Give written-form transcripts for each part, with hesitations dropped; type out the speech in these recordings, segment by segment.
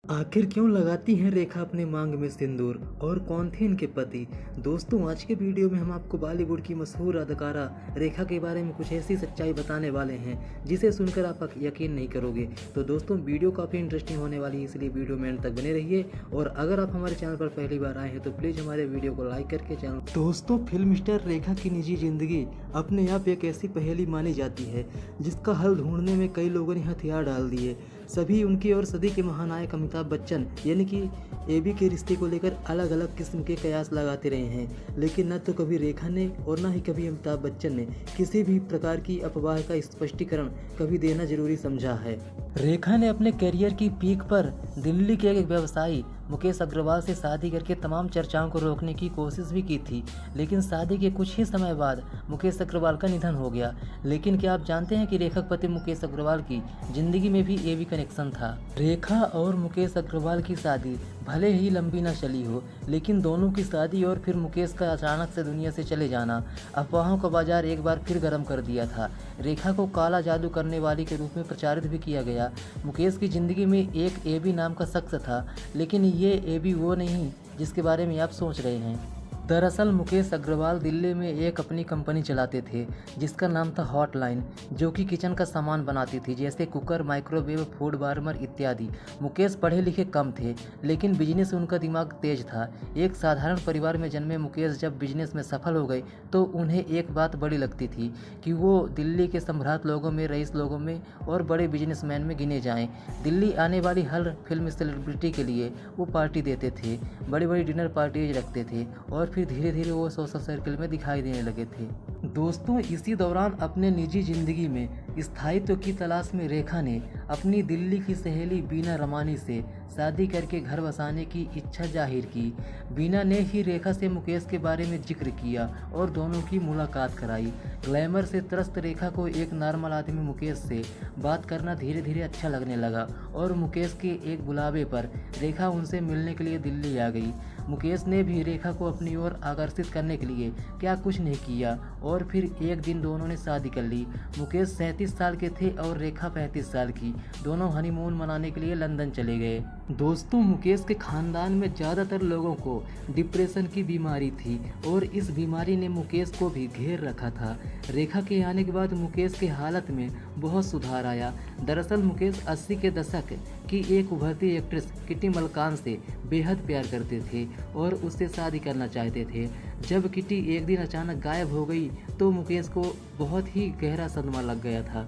आखिर क्यों लगाती हैं रेखा अपने मांग में सिंदूर और कौन थे इनके पति। दोस्तों, आज के वीडियो में हम आपको बॉलीवुड की मशहूर अदाकारा रेखा के बारे में कुछ ऐसी सच्चाई बताने वाले हैं जिसे सुनकर आप यकीन नहीं करोगे। तो दोस्तों, वीडियो काफ़ी इंटरेस्टिंग होने वाली है, इसलिए वीडियो में एंड तक बने रहिए। और अगर आप हमारे चैनल पर पहली बार आए हैं तो प्लीज़ हमारे वीडियो को लाइक करके चैनल। दोस्तों, फिल्म स्टार रेखा की निजी जिंदगी अपने आप एक ऐसी पहेली मानी जाती है जिसका हल ढूंढने में कई लोगों ने हथियार डाल दिए। सभी उनकी और सदी के महानायक अमिताभ बच्चन यानी कि एबी के रिश्ते को लेकर अलग अलग किस्म के कयास लगाते रहे हैं, लेकिन न तो कभी रेखा ने और न ही कभी अमिताभ बच्चन ने किसी भी प्रकार की अफवाह का स्पष्टीकरण कभी देना जरूरी समझा है। रेखा ने अपने करियर की पीक पर दिल्ली के एक व्यवसायी मुकेश अग्रवाल से शादी करके तमाम चर्चाओं को रोकने की कोशिश भी की थी, लेकिन शादी के कुछ ही समय बाद मुकेश अग्रवाल का निधन हो गया। लेकिन क्या आप जानते हैं कि रेखा के पति मुकेश अग्रवाल की जिंदगी में भी ये भी कनेक्शन था। रेखा और मुकेश अग्रवाल की शादी भले ही लंबी न चली हो, लेकिन दोनों की शादी और फिर मुकेश का अचानक से दुनिया से चले जाना अफवाहों का बाजार एक बार फिर गर्म कर दिया था। रेखा को काला जादू करने वाली के रूप में प्रचारित भी किया गया। मुकेश की जिंदगी में एक एबी नाम का शख्स था, लेकिन ये एबी वो नहीं जिसके बारे में आप सोच रहे हैं। दरअसल मुकेश अग्रवाल दिल्ली में एक अपनी कंपनी चलाते थे जिसका नाम था हॉटलाइन, जो कि किचन का सामान बनाती थी जैसे कुकर, माइक्रोवेव, फूड वार्मर इत्यादि। मुकेश पढ़े लिखे कम थे, लेकिन बिजनेस में उनका दिमाग तेज था। एक साधारण परिवार में जन्मे मुकेश जब बिजनेस में सफल हो गए तो उन्हें एक बात बड़ी लगती थी कि वो दिल्ली के सम्राट लोगों में, रईस लोगों में और बड़े बिजनेसमैन में गिने जाएं। दिल्ली आने वाली हर फिल्म सेलिब्रिटी के लिए वो पार्टी देते थे, बड़ी बड़ी डिनर पार्टीज रखते थे और फिर धीरे धीरे वो सोशल सर्कल में दिखाई देने लगे थे। दोस्तों, इसी दौरान अपने निजी जिंदगी में स्थायित्व की तलाश में रेखा ने अपनी दिल्ली की सहेली बीना रमानी से शादी करके घर बसाने की इच्छा जाहिर की। बीना ने ही रेखा से मुकेश के बारे में जिक्र किया और दोनों की मुलाकात कराई। ग्लैमर से त्रस्त रेखा को एक नॉर्मल आदमी मुकेश से बात करना धीरे धीरे अच्छा लगने लगा और मुकेश के एक बुलावे पर रेखा उनसे मिलने के लिए दिल्ली आ गई। मुकेश ने भी रेखा को अपनी ओर आकर्षित करने के लिए क्या कुछ नहीं किया और फिर एक दिन दोनों ने शादी कर ली। मुकेश 37 साल के थे और रेखा 35 साल की। दोनों हनीमून मनाने के लिए लंदन चले गए। दोस्तों, मुकेश के खानदान में ज़्यादातर लोगों को डिप्रेशन की बीमारी थी और इस बीमारी ने मुकेश को भी घेर रखा था। रेखा के आने के बाद मुकेश के हालत में बहुत सुधार आया। दरअसल मुकेश 80 के दशक की एक उभरती एक्ट्रेस किटी मलकान से बेहद प्यार करते थे और उससे शादी करना चाहते थे। जब किटी एक दिन अचानक गायब हो गई तो मुकेश को बहुत ही गहरा सदमा लग गया था।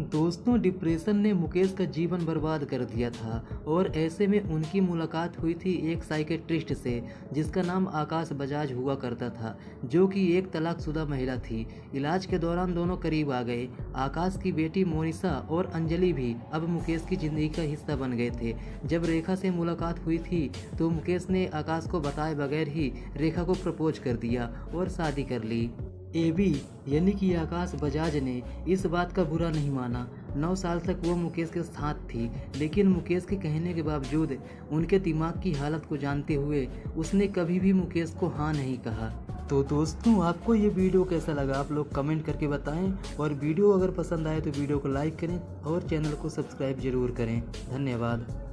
दोस्तों, डिप्रेशन ने मुकेश का जीवन बर्बाद कर दिया था और ऐसे में उनकी मुलाकात हुई थी एक साइकेट्रिस्ट से जिसका नाम आकाश बजाज हुआ करता था, जो कि एक तलाकशुदा महिला थी। इलाज के दौरान दोनों करीब आ गए। आकाश की बेटी मोनिशा और अंजलि भी अब मुकेश की ज़िंदगी का हिस्सा बन गए थे। जब रेखा से मुलाकात हुई थी तो मुकेश ने आकाश को बताए बगैर ही रेखा को प्रपोज कर दिया और शादी कर ली। एबी यानी कि आकाश बजाज ने इस बात का बुरा नहीं माना। 9 साल तक वो मुकेश के साथ थी, लेकिन मुकेश के कहने के बावजूद उनके दिमाग की हालत को जानते हुए उसने कभी भी मुकेश को हाँ नहीं कहा। तो दोस्तों, आपको ये वीडियो कैसा लगा आप लोग कमेंट करके बताएं और वीडियो अगर पसंद आए तो वीडियो को लाइक करें और चैनल को सब्सक्राइब जरूर करें। धन्यवाद।